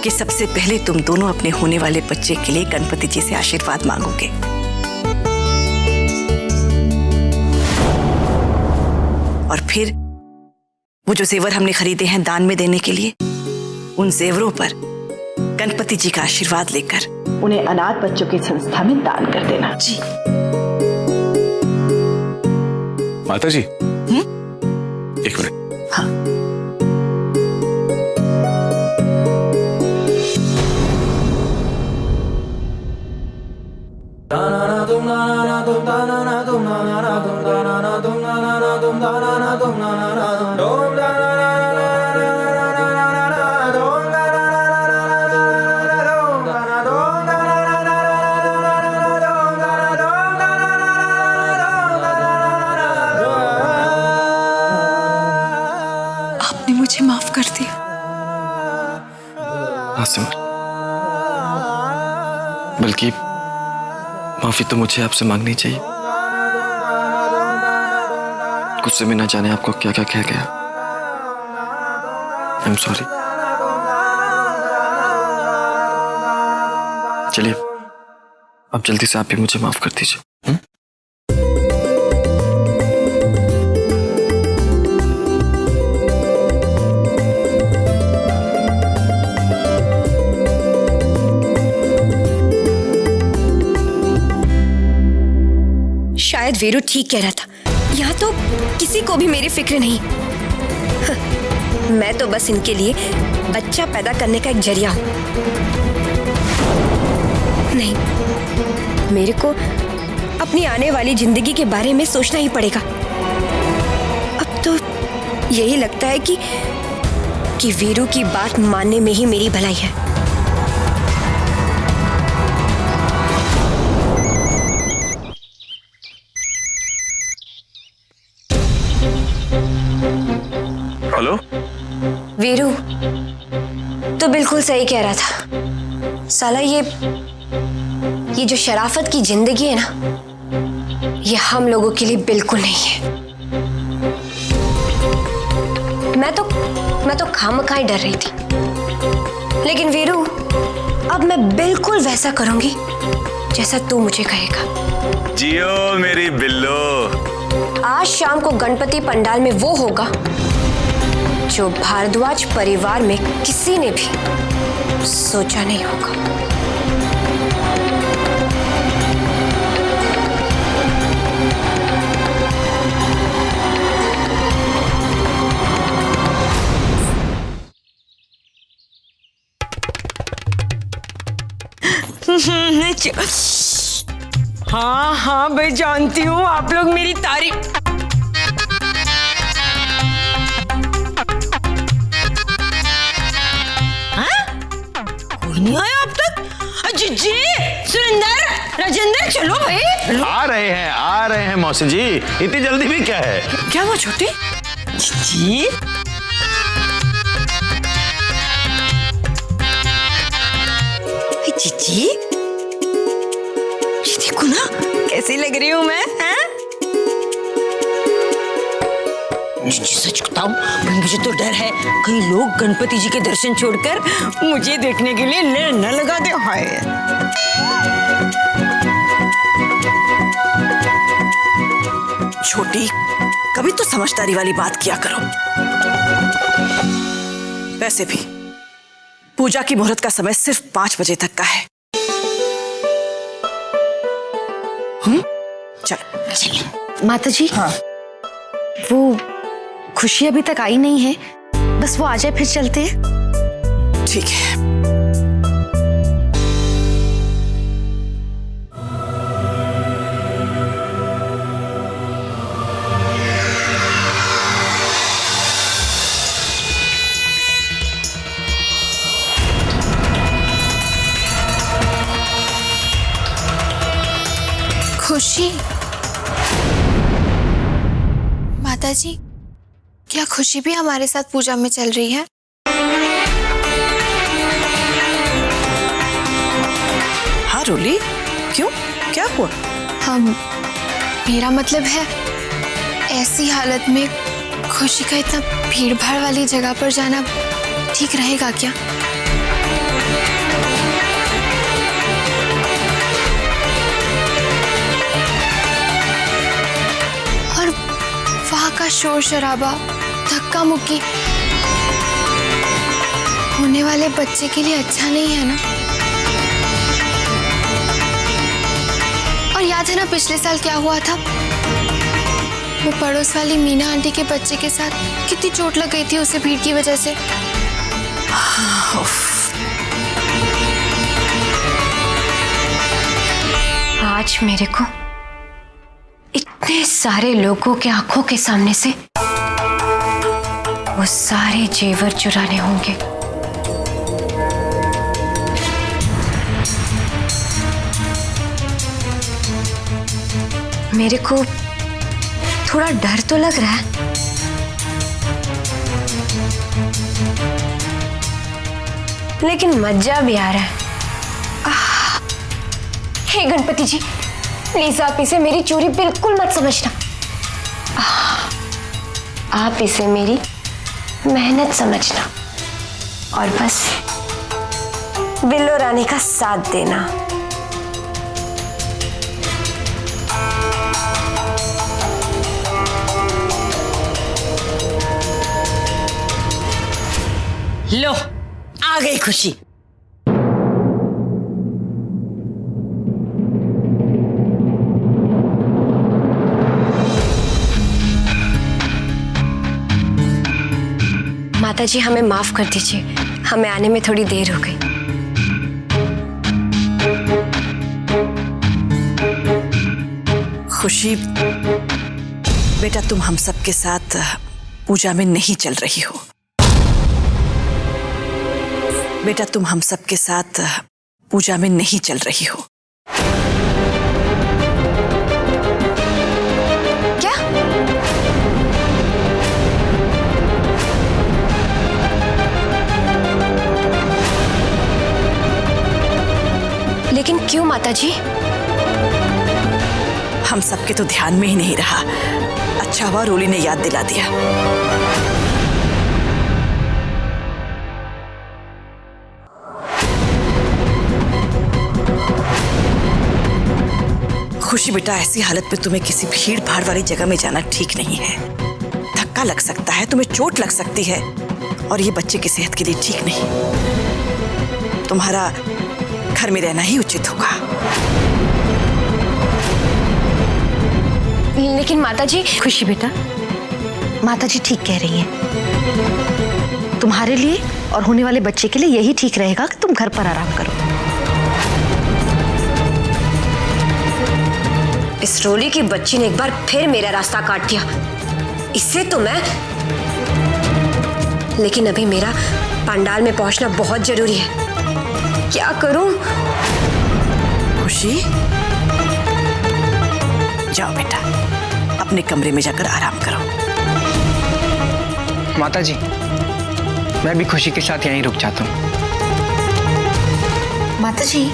कि सबसे पहले तुम दोनों अपने होने वाले बच्चे के लिए गणपति जी से आशीर्वाद मांगोगे। और फिर वो जो जेवर हमने खरीदे हैं दान में देने के लिए, उन जेवरों पर गणपति जी का आशीर्वाद लेकर उन्हें अनाथ बच्चों की संस्था में दान कर देना। जी माता जी, एक मिनट। हाँ। आपने मुझे माफ कर दिया। सिमर, बल्कि माफी तो मुझे आपसे मांगनी चाहिए। गुस्से में न जाने आपको क्या क्या कह गया। I am sorry. चलिए अब जल्दी से आप भी मुझे माफ कर दीजिए। शायद वीरू ठीक कह रहा था, यहाँ तो किसी को भी मेरी फिक्र नहीं। मैं तो बस इनके लिए बच्चा पैदा करने का एक जरिया हूँ। नहीं, मेरे को अपनी आने वाली जिंदगी के बारे में सोचना ही पड़ेगा। अब तो यही लगता है कि वीरू की बात मानने में ही मेरी भलाई है। हेलो वीरू तो बिल्कुल सही कह रहा था। साला ये जो शराफत की जिंदगी है ना, ये हम लोगों के लिए बिल्कुल नहीं है। मैं तो खामखा ही डर रही थी, लेकिन वीरू अब मैं बिल्कुल वैसा करूंगी जैसा तू मुझे कहेगा। जियो मेरी बिल्लो। आज शाम को गणपति पंडाल में वो होगा जो भारद्वाज परिवार में किसी ने भी सोचा नहीं होगा। हाँ हाँ मैं जानती हूँ आप लोग मेरी तारीफ। नहीं आया अब तक। जी सुरेंद्र, राजेंद्र, चलो भाई। आ रहे हैं मौसी जी, इतनी जल्दी भी क्या है? क्या वो छोटी जी? जीजी, ये देखो ना कैसी लग रही हूँ मैं। सच बताऊं, मुझे तो डर है कहीं लोग गणपति जी के दर्शन छोड़कर मुझे देखने के लिए लेर न लगा दे। हाय छोटी, कभी तो समझदारी वाली बात किया करो। वैसे भी पूजा की मुहूर्त का समय सिर्फ 5 बजे तक का है। चलो। माता जी, हाँ, वो खुशी अभी तक आई नहीं है, बस वो आ जाए फिर चलते हैं। ठीक है। खुशी, माता जी, क्या खुशी भी हमारे साथ पूजा में चल रही है? हाँ रोली, क्यों, क्या हुआ? मेरा मतलब है ऐसी हालत में खुशी का इतना भीड़ भाड़ वाली जगह पर जाना ठीक रहेगा क्या? का शोर शराबा, धक्का मुक्की होने वाले बच्चे के लिए अच्छा नहीं है ना। और याद है ना पिछले साल क्या हुआ था, वो पड़ोस वाली मीना आंटी के बच्चे के साथ कितनी चोट लग गई थी उसे भीड़ की वजह से। आज मेरे को इतने सारे लोगों के आंखों के सामने से वो सारे जेवर चुराने होंगे। मेरे को थोड़ा डर तो लग रहा है, लेकिन मजा भी आ रहा है। हे गणपति जी, प्लीज आप इसे मेरी चोरी बिल्कुल मत समझना। आप इसे मेरी मेहनत समझना और बस बिल्लो रानी का साथ देना। लो आ गई खुशी। माता जी हमें माफ कर दीजिए, हमें आने में थोड़ी देर हो गई। खुशी बेटा, तुम हम सब के साथ पूजा में नहीं चल रही हो। बेटा तुम हम सब के साथ पूजा में नहीं चल रही हो। क्या? लेकिन क्यों माता जी? हम सबके तो ध्यान में ही नहीं रहा। अच्छा हुआ रोली ने याद दिला दिया। खुशी बेटा, ऐसी हालत में तुम्हें किसी भीड़ भाड़ वाली जगह में जाना ठीक नहीं है। धक्का लग सकता है, तुम्हें चोट लग सकती है, और ये बच्चे की सेहत के लिए ठीक नहीं। तुम्हारा घर में रहना ही उचित होगा। लेकिन माता जी। खुशी बेटा, माता जी ठीक कह रही हैं। तुम्हारे लिए और होने वाले बच्चे के लिए यही ठीक रहेगा कि तुम घर पर आराम करो। इस रोली की बच्ची ने एक बार फिर मेरा रास्ता काट दिया। इससे तो मैं, लेकिन अभी मेरा पंडाल में पहुंचना बहुत जरूरी है। क्या करूं? खुशी जाओ बेटा, अपने कमरे में जाकर आराम करो। माता जी, मैं भी खुशी के साथ यहीं रुक जाता हूँ। माता जी,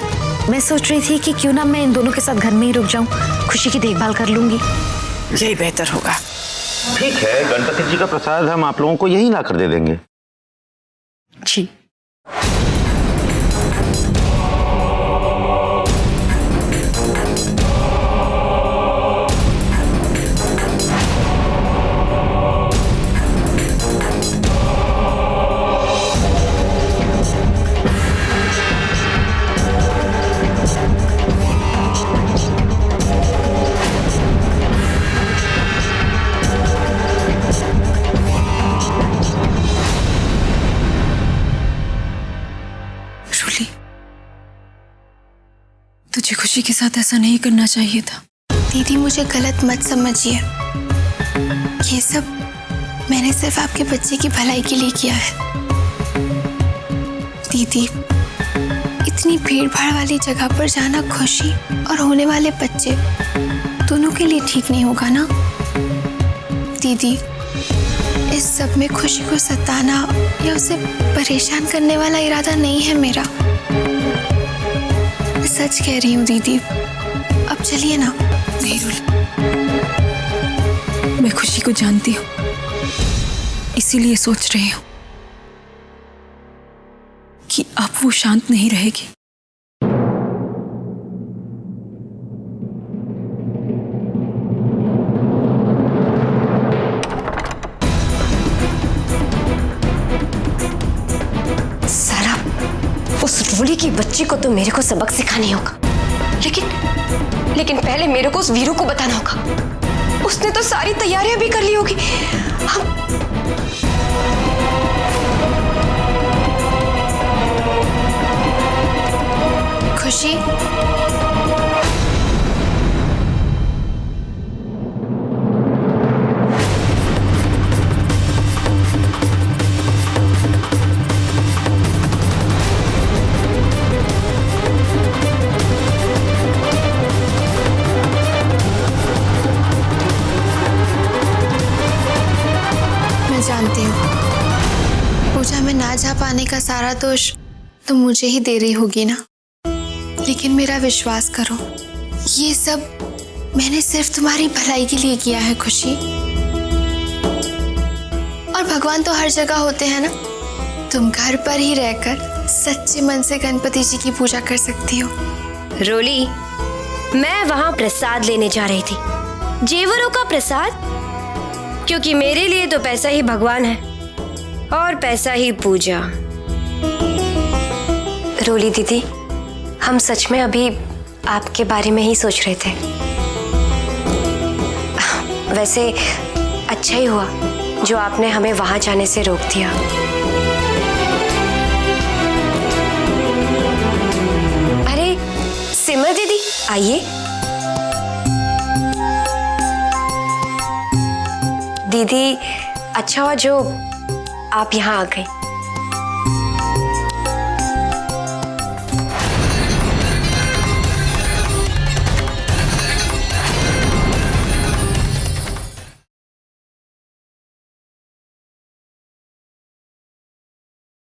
मैं सोच रही थी कि क्यों ना मैं इन दोनों के साथ घर में ही रुक जाऊं, खुशी की देखभाल कर लूंगी। यही बेहतर होगा। ठीक है, गणपति जी का प्रसाद हम आप लोगों को यही ला कर दे देंगे। जी। तुझे खुशी के साथ ऐसा नहीं करना चाहिए था। दीदी मुझे गलत मत समझिए, ये सब मैंने सिर्फ आपके बच्चे की भलाई के लिए किया है। दीदी, इतनी भीड़ भाड़ वाली जगह पर जाना खुशी और होने वाले बच्चे दोनों के लिए ठीक नहीं होगा ना। दीदी, इस सब में खुशी को सताना या उसे परेशान करने वाला इरादा नहीं है मेरा। मैं सच कह रही हूँ दीदी, अब चलिए ना। नहीं रुल, मैं खुशी को जानती हूँ, इसीलिए सोच रही हूँ कि अब वो शांत नहीं रहेगी। कि बच्ची को तो मेरे को सबक सिखानी होगा, लेकिन पहले मेरे को उस वीरू को बताना होगा। उसने तो सारी तैयारियां भी कर ली होगी। खुशी, जानती हूँ पूजा में ना जा पाने का सारा दोष तो मुझे ही दे रही होगी ना, लेकिन मेरा विश्वास करो, ये सब मैंने सिर्फ तुम्हारी भलाई के लिए किया है खुशी। और भगवान तो हर जगह होते हैं ना, तुम घर पर ही रहकर सच्चे मन से गणपति जी की पूजा कर सकती हो। रोली, मैं वहां प्रसाद लेने जा रही थी, जेवरों का प्रसाद, क्योंकि मेरे लिए तो पैसा ही भगवान है और पैसा ही पूजा। रोली दीदी, हम सच में अभी आपके बारे में ही सोच रहे थे। वैसे अच्छा ही हुआ जो आपने हमें वहां जाने से रोक दिया। अरे सिमर दीदी, आइए। दीदी, अच्छा हुआ जो आप यहाँ आ गई।